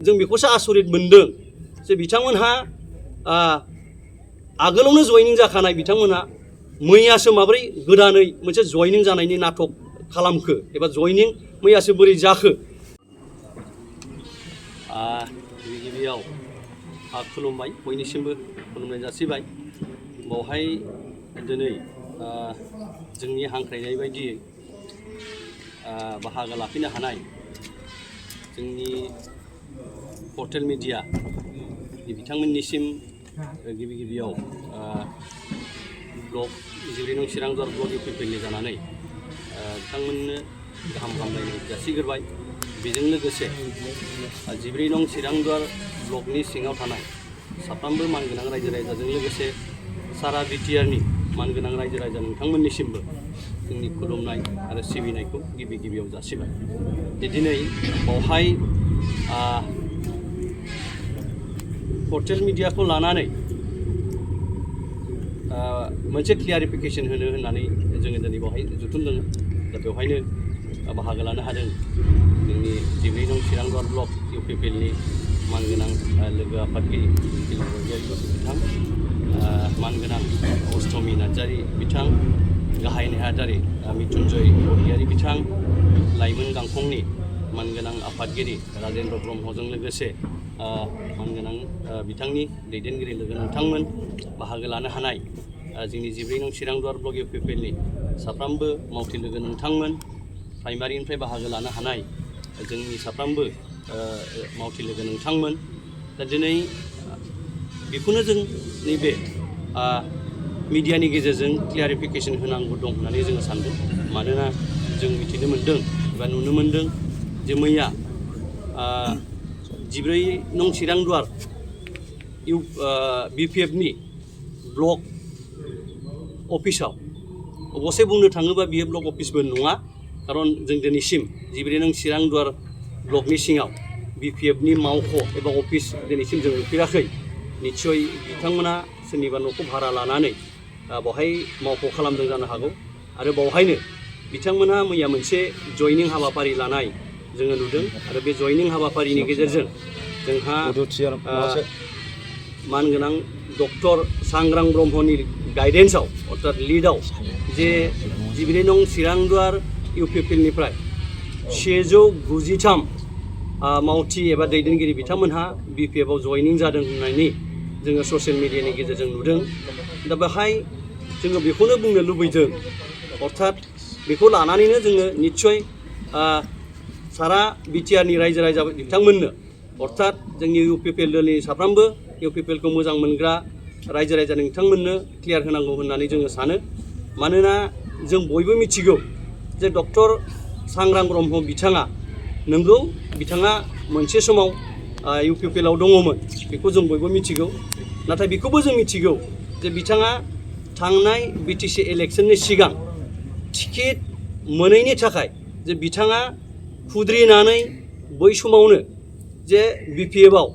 जों बेखौसो आसरित मोनदों जे बिथांमोनहा आगोलावनो जयनिं जाखानाय बिथांमोनहा मैयासो माबोरै गोदानै मोनसे जयनिं जानायनि नाटक खालामखो एबा जयनिं मैयासो बोरै जाखो। गिबियाव खुलुमबाय, बयनिसिमबो खुलुमनाय जासिबाय। बावहाय दिनै जोंनि हांख्रायनाय बायदियै बाहागो लाफैनो हानाय जोंनि पर्टेल मिडिया बिथांमोननिसिम गिबियाव ब्लग 14 नं चिरांदुवार ब्लग इउपिपिएलनि जानानै बिथांमोननो गाहाम हामलायनाय जासिग्रोबाय। बेजों लोगोसे 14 नं चिरांदुवार ब्लगनि सिङाव थानाय साफ्रोमबो मानगोनां रायजो राजाजों लोगोसे सारा बिटिआरनि मानगोनां रायजो राजा नोंथांमोननिसिमबो जोंनि खुलुमनाय आरो सिबिनायखौ गिबियाव जासिबाय। दिनै बावहाय पर्टेल मिडियाखौ लानानै मोनसे क्लियारिफिकेसन होननानै जोङो दिनै बावहाय जुथुमदों। दा बेवहायनो बाहागो लानो हादों जोंनि 14 नं चिरांदुवार ब्लक इउपिपिएलनि मानगोनां लोगो आफादगिरि बिथां, मानगोनां अष्टमी नार्जारी बिथां, गाहाय नेहाथारि मिथुनजय बरगयारी बिथां, लाइमोन गांखंनि मानगोनां आफादगिरि राजेन्द्र ब्रह्मजों लोगोसे मानगोनां बिथांनि दैदेनगिरि लोगो नोंथांमोन, बाहागो लानो हानाय जोंनि 14 नं चिरांदुवार ब्लक इउपिपिएलनि साफ्रोमबो मावथि लोगो नोंथांमोन, प्राइमारिनिफ्राय बाहागो लानो हानाय जोंनि साफ्रोमबो मावथि लोगो नोंथांमोन। दा दिनै बेखौनो जों नैबे मिडियानि गेजेरजों क्लियारिफिकेसन होनांगौ दं होननानै जोङो सानदों। मानोना जों मिथिनो मोन्दों एबा नुनो मोन्दों जे मैया 14 नं चिरांदुवार बिपिएफनि ब्लक अफिसाव अबसे बुंनो थाङोबा बियो ब्लक अफिसबो नङा, खारन जों दिनैसिम 14 नं चिरांदुवार ब्लकनि सिङाव बिपिएफनि मावख' एबा अफिस दिनैसिम जों नुफेराखै। निस्सय बिथांमोना सोरनिबा न'खौ भारा लानानै बावहाय मावख' खालामदों जानो हागौ आरो बावहायनो बिथांमोनहा मैया मोनसे जयनिं हाबाफारि लानाय जोङो नुदों। आरो बे जयनिं हाबाफारिनि गेजेरजों जोंहा मानगोनां डक्टर सांग्रां ब्रह्मनि गाइडेन्सआव अर्थात लिडआव जे 14 नं चिरांदुवार इउपिपिएलनिफ्राय 193 मावथि एबा दैदेनगिरि बिथांमोनहा बिपिएफआव जयनिं जादों होननानै जोङो ससियेल मिडियानि गेजेरजों नुदों। दा बेहाय जोङो बेखौनो बुंनो लुबैदों, अर्थात बेखौ लानानैनो जोङो निस्सय सारा बिटिआरनि रायजो राजा बिथांमोननो अर्थात जोंनि इउपिपिएलनि साफ्रोमबो इउपिपिएलखौ मोजां मोनग्रा रायजो राजा नोंथांमोननो क्लियार होनांगौ होननानै जोङो सानो। मानोना जों बयबो मिथिगौ जे डक्टर सांग्रां ब्रह्म बिथाङा नंगौ बिथाङा मोनसे समाव इउपिपिएलआव दङमोन, बेखौ जों बयबो मिथिगौ। नाथाय बेखौबो जों मिथिगौ जे बिथाङा थांनाय बिटिसि इलेक्सननि सिगां टिकेट मोनैनि थाखाय जे बिथाङा खुद्रिनानै बै समावनो जे बिपिएफआव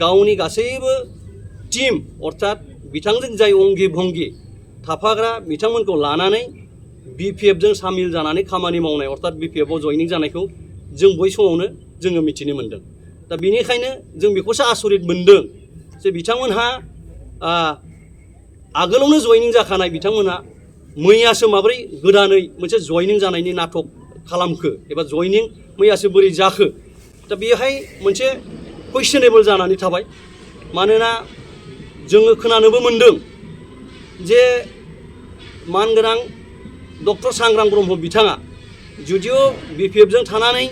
गावनि गासैबो टीम अर्थात बिथांजों जाय अंगि भंगि थाफाग्रा बिथांमोनखौ लानानै बिपिएफजों सामिल जानानै खामानि मावनाय अर्थात बिपिएफआव जयनिं जानायखौ जों बै समावनो जोङो मिथिनो मोन्दों। दा बेनिखायनो जों बेखौसो आसरित मोनदों जे बिथांमोनहा आगोलावनो जयनिं जाखानाय बिथांमोनहा मैयासो माबोरै गोदानै मोनसे जयनिं जानायनि नाटक खालामखो एबा जयनिं मैयासो बोरै जाखो। दा बेहाय मोनसे कुइसनेबल जानानै थाबाय। मानोना जोङो खोनानोबो मोन्दों जे मानगोनां डक्टर सांग्रां ब्रह्म बिथाङा जुदिअ बिपिएफजों थानानै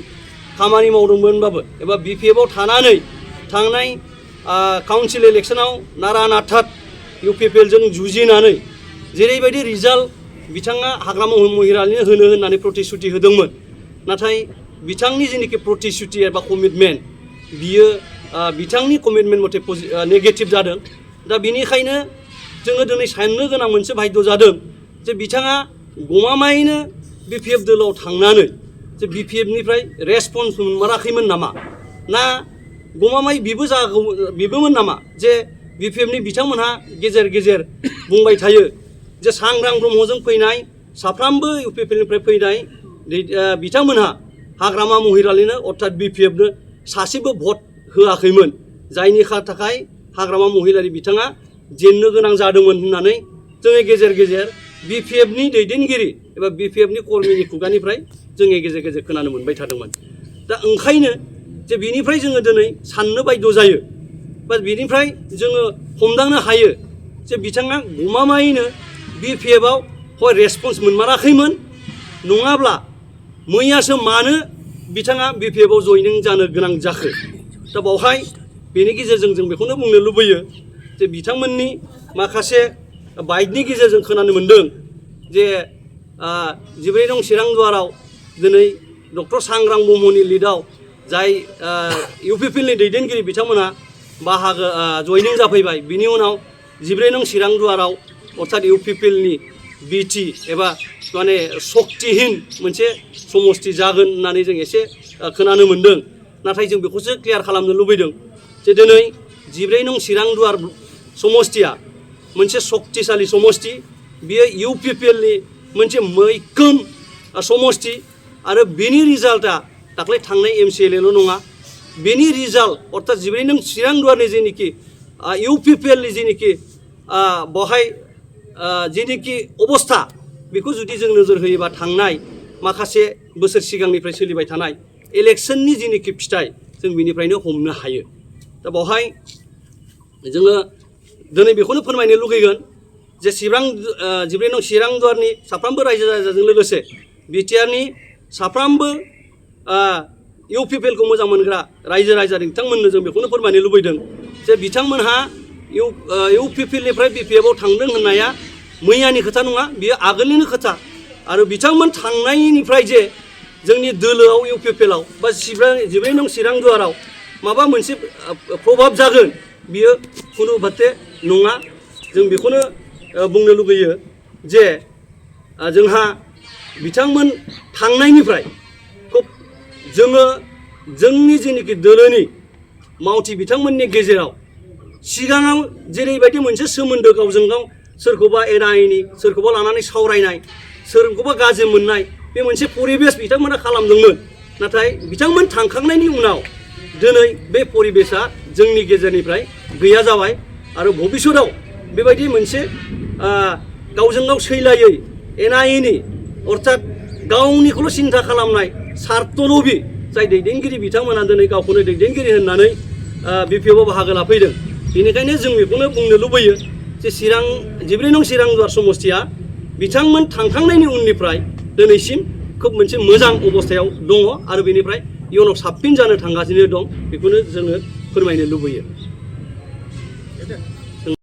खामानि मावदोंमोनबाबो एबा बिपिएफआव थानानै थांनाय काउन्सिल इलेक्सनाव नारा नाथा इउपिपिएलजों जुजिनानै जेरैबायदि रिजाल्ट बिथाङा हाग्रामा महिलारिनो होनो होननानै प्रतिश्रुति होदोंमोन, नाथाय बिथांनि जेनाखि प्रतिश्रुति एबा कमिटमेन्ट बियो बिथांनि कमिटमेन्ट मथे नेगेटिभ जादों। दा बेनिखायनो जोङो दिनै साननो गोनां मोनसे बायध' जादों जे बिथाङा गमामायैनो बिपिएफ दोलोआव थांनानै जे बिपिएफनिफ्राय रेसपन्स मोनमाराखैमोन नामा, ना गमामायै बिबोमोन नामा जे बिपिएफनि बिथांमोनहा गेजेर गेजेर बुंबाय थायो जे सांग्रां ब्रह्मजों फैनाय साफ्रोमबो इउपिपिएलनिफ्राय फैनाय बिथांमोनहा हाग्रामा महिलारिनो अर्थात बिपिएफनो सासेबो भट होआखैमोन जायनि थाखाय हाग्रामा महिलारि बिथाङा जेननो गोनां जादोंमोन होननानै जोङो गेजेर गेजेर BPFनि दैदेनगिरि एबा BPFनि कर्मीनि खुगानिफ्राय जोङो गेजेर गेजेर खोनानो मोनबाय थादोंमोन। दा ओंखायनो जे बिनिफ्राय जोङो दिनै साननो बायद' जायो बा बिनिफ्राय जोङो हमदांनो हायो जे बिथाङा गमामायैनो BPFआव हय रेसपन्स मोनमाराखैमोन नङाब्ला मैयासो मानो बिथाङा BPFआव जयनिं जानो गोनां जाखो। दा बावहाय बेनि गेजेरजों जों बेखौनो बुंनो लुबैयो जे बिथांमोननि माखासे बाइटनि गेजेरजों खोनानो मोन्दों जे 14 नं चिरांदुवाराव दिनै डक्टर सांग्रां ब्रह्मनि लिडआव जाय UPPLनि दैदेनगिरि बिथांमोना बाहागो जयनिं जाफैबाय। बिनि उनाव 14 नं चिरांदुवाराव अर्थात UPPLनि BT एबा माने शक्तिहीन मोनसे समष्टि जागोन होननानै जों एसे खोनानो मोन्दों। नाथाय जों बेखौसो क्लियार खालामनो लुबैदों जे दिनै 14 नं चिरांदुवार समष्टिया मोनसे शक्तिशाली समष्टि, बियो UPPLनि मोनसे मैखोम समष्टि आरो बेनि रिजाल्टआ दाख्लै थांनाय MCLAल' नङा, बेनि रिजाल्ट अर्थात 14 नं चिरांदुवारनि जेनिखि UPPLनि जेनिखि बहाय जेनिखि अबस्था बेखौ जुदि जों नोजोर होयोबा थांनाय माखासे बोसोर सिगांनिफ्राय सोलिबाय थानाय इलेक्शननि जेनिखि फिथाइ जों बिनिफ्रायनो हमनो हायो। दा बावहाय जोङो दिनै बेखौनो फोरमायनो लुगैगोन जे 14 नं चिरांदुवारनि साफ्रोमबो रायजो राजाजों लोगोसे बिटिआरनि साफ्रोमबो UPPLखौ मोजां मोनग्रा रायजो राजा बिथांमोननो जों बेखौनो फोरमायनो लुबैदों जे बिथांमोनहा UPPLनिफ्राय BPFआव थांदों होननाया मैयानि खोथा नङा, बियो आगोलनिनो खोथा। आरो बिथांमोन थांनायनिफ्राय जे जोंनि दोलोआव UPPLआव बा 14 नं चिरांदुवाराव माबा मोनसे प्रभाब जागोन बियो खुनु बाथे नङा। जों बेखौनो बुंनो लुगैयो जे जोंहा बिथांमोन थांनायनिफ्राय खुब जोङो जोंनि जेनिखि दोलोनि मावथि बिथांमोननि गेजेराव सिगाङाव जेरैबायदि मोनसे सोमोन्दो गावजों गाव सोरखौबा एना एनि सोरखौबा लानानै सावरायनाय सोरखौबा गाज्रि मोननाय बे मोनसे परिबेस बिथांमोना खालामदोंमोन। नाथाय बिथांमोन थांखांनायनि उनाव दिनै बे परिबेसा जोंनि गेजेरनिफ्राय गैया जाबाय आरो भबिष्यताव बेबायदि मोनसे गावजों गाव सैलायै एना एनि अर्थात गावनिखौल' सिन्था खालामनाय स्वार्थलबि जाय दैदेनगिरि बिथांमोना दिनै गावखौनो दैदेनगिरि होननानै BPFआव बाहागो लाफैदों। बेनिखायनो जों बेखौनो बुंनो लुबैयो जे 14 नं चिरांदुवार समष्टिया बिथांमोन थांखांनायनि उननिफ्राय दिनैसिम खोब मोनसे मोजां अबस्थायाव दङ आरो बेनिफ्राय इयुनाव साबसिन जानो थांगासिनो दं, बेखौनो जोङो फोरमायनो लुबैयो।